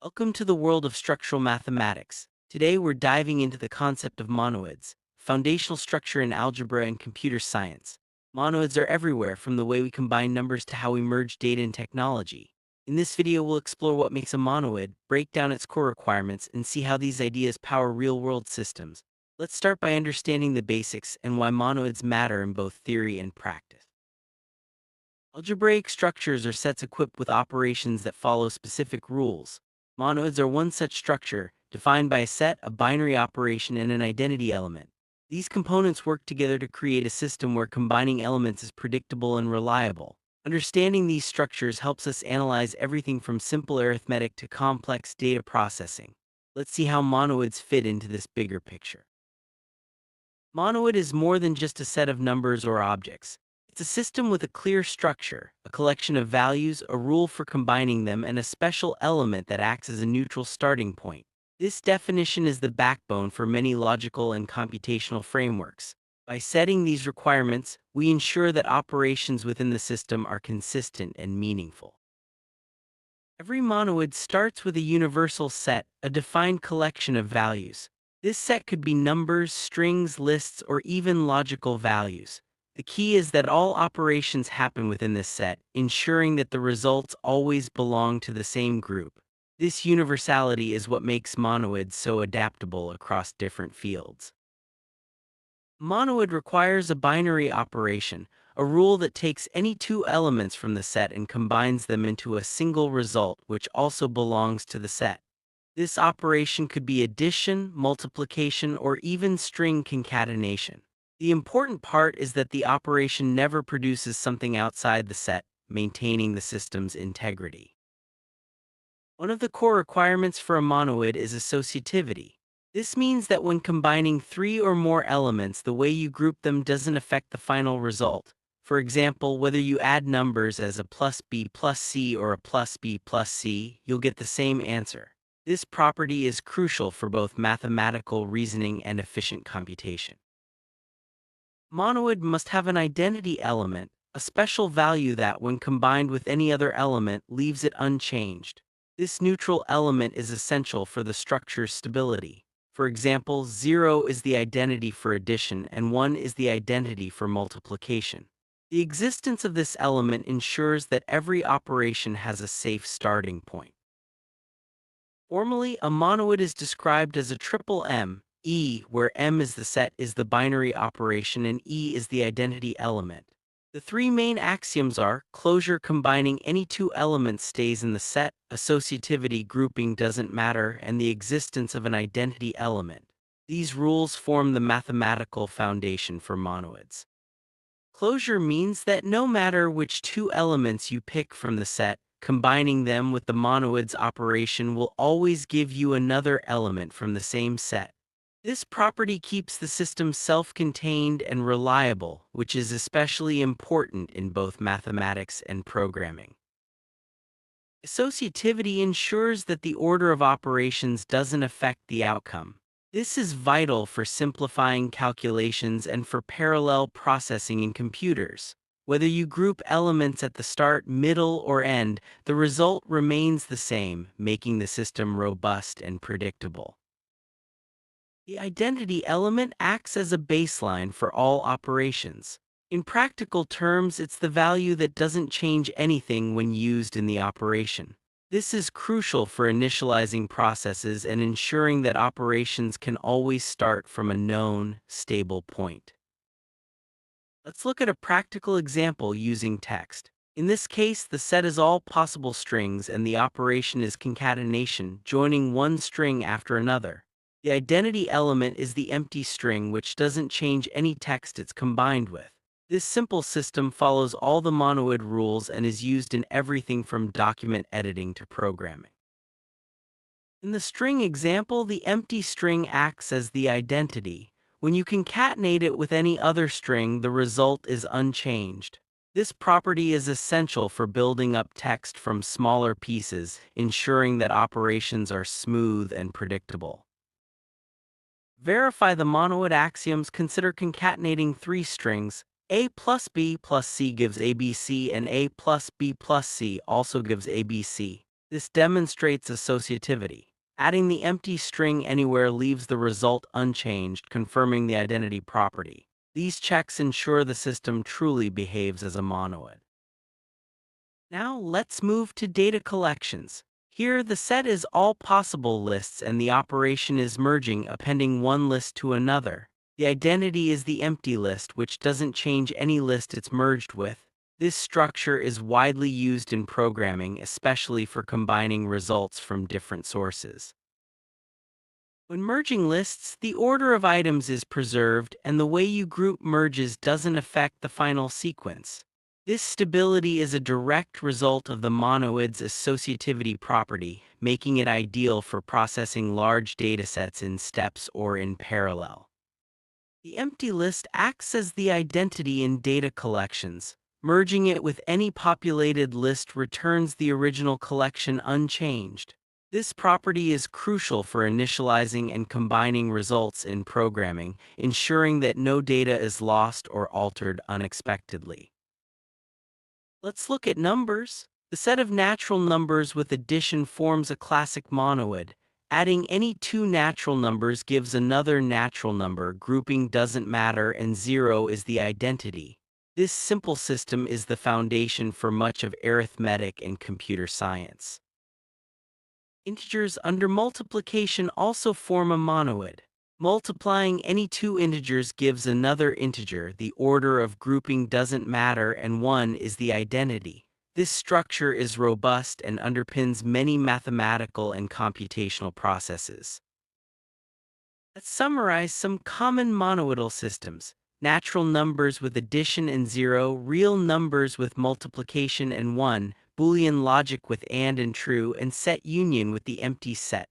Welcome to the world of structural mathematics. Today we're diving into the concept of monoids, foundational structure in algebra and computer science. Monoids are everywhere, from the way we combine numbers to how we merge data and technology. In this video, we'll explore what makes a monoid, break down its core requirements, and see how these ideas power real-world systems. Let's start by understanding the basics and why monoids matter in both theory and practice. Algebraic structures are sets equipped with operations that follow specific rules. Monoids are one such structure, defined by a set, a binary operation, and an identity element. These components work together to create a system where combining elements is predictable and reliable. Understanding these structures helps us analyze everything from simple arithmetic to complex data processing. Let's see how monoids fit into this bigger picture. Monoid is more than just a set of numbers or objects. It's a system with a clear structure, a collection of values, a rule for combining them, and a special element that acts as a neutral starting point. This definition is the backbone for many logical and computational frameworks. By setting these requirements, we ensure that operations within the system are consistent and meaningful. Every monoid starts with a universal set, a defined collection of values. This set could be numbers, strings, lists, or even logical values. The key is that all operations happen within this set, ensuring that the results always belong to the same group. This universality is what makes monoids so adaptable across different fields. Monoid requires a binary operation, a rule that takes any two elements from the set and combines them into a single result which also belongs to the set. This operation could be addition, multiplication, or even string concatenation. The important part is that the operation never produces something outside the set, maintaining the system's integrity. One of the core requirements for a monoid is associativity. This means that when combining three or more elements, the way you group them doesn't affect the final result. For example, whether you add numbers as a plus b plus c or a plus b plus c, you'll get the same answer. This property is crucial for both mathematical reasoning and efficient computation. Monoid must have an identity element, a special value that, when combined with any other element, leaves it unchanged. This neutral element is essential for the structure's stability. For example, 0 is the identity for addition and 1 is the identity for multiplication. The existence of this element ensures that every operation has a safe starting point. Formally, a monoid is described as a triple M, E, where M is the set, is the binary operation, and E is the identity element. The three main axioms are: closure, combining any two elements stays in the set; associativity, grouping doesn't matter; and the existence of an identity element. These rules form the mathematical foundation for monoids. Closure means that no matter which two elements you pick from the set, combining them with the monoid's operation will always give you another element from the same set. This property keeps the system self-contained and reliable, which is especially important in both mathematics and programming. Associativity ensures that the order of operations doesn't affect the outcome. This is vital for simplifying calculations and for parallel processing in computers. Whether you group elements at the start, middle, or end, the result remains the same, making the system robust and predictable. The identity element acts as a baseline for all operations. In practical terms, it's the value that doesn't change anything when used in the operation. This is crucial for initializing processes and ensuring that operations can always start from a known, stable point. Let's look at a practical example using text. In this case, the set is all possible strings and the operation is concatenation, joining one string after another. The identity element is the empty string, which doesn't change any text it's combined with. This simple system follows all the monoid rules and is used in everything from document editing to programming. In the string example, the empty string acts as the identity. When you concatenate it with any other string, the result is unchanged. This property is essential for building up text from smaller pieces, ensuring that operations are smooth and predictable. Verify the monoid axioms. Consider concatenating three strings. A plus B plus C gives ABC, and A plus B plus C also gives ABC. This demonstrates associativity. Adding the empty string anywhere leaves the result unchanged, confirming the identity property. These checks ensure the system truly behaves as a monoid. Now let's move to data collections. Here, the set is all possible lists and the operation is merging, appending one list to another. The identity is the empty list, which doesn't change any list it's merged with. This structure is widely used in programming, especially for combining results from different sources. When merging lists, the order of items is preserved and the way you group merges doesn't affect the final sequence. This stability is a direct result of the monoid's associativity property, making it ideal for processing large datasets in steps or in parallel. The empty list acts as the identity in data collections. Merging it with any populated list returns the original collection unchanged. This property is crucial for initializing and combining results in programming, ensuring that no data is lost or altered unexpectedly. Let's look at numbers. The set of natural numbers with addition forms a classic monoid. Adding any two natural numbers gives another natural number. Grouping doesn't matter and 0 is the identity. This simple system is the foundation for much of arithmetic and computer science. Integers under multiplication also form a monoid. Multiplying any two integers gives another integer. The order of grouping doesn't matter and 1 is the identity. This structure is robust and underpins many mathematical and computational processes. Let's summarize some common monoidal systems. Natural numbers with addition and 0, real numbers with multiplication and 1, Boolean logic with and true, and set union with the empty set.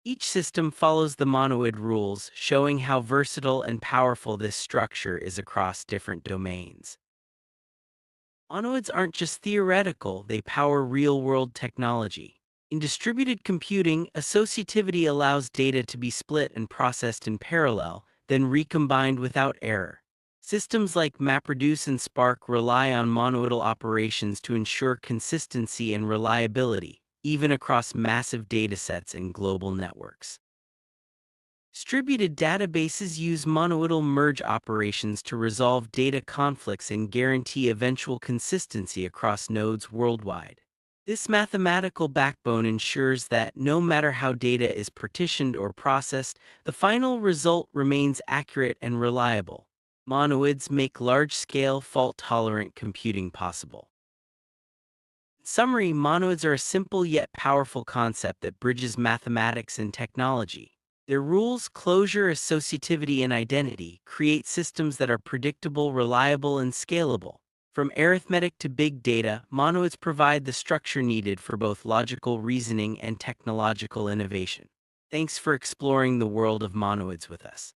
Each system follows the monoid rules, showing how versatile and powerful this structure is across different domains. Monoids aren't just theoretical, they power real-world technology. In distributed computing, associativity allows data to be split and processed in parallel, then recombined without error. Systems like MapReduce and Spark rely on monoidal operations to ensure consistency and reliability, even across massive datasets and global networks. Distributed databases use monoidal merge operations to resolve data conflicts and guarantee eventual consistency across nodes worldwide. This mathematical backbone ensures that no matter how data is partitioned or processed, the final result remains accurate and reliable. Monoids make large-scale, fault-tolerant computing possible. In summary, monoids are a simple yet powerful concept that bridges mathematics and technology. Their rules, closure, associativity, and identity create systems that are predictable, reliable, and scalable. From arithmetic to big data, monoids provide the structure needed for both logical reasoning and technological innovation. Thanks for exploring the world of monoids with us.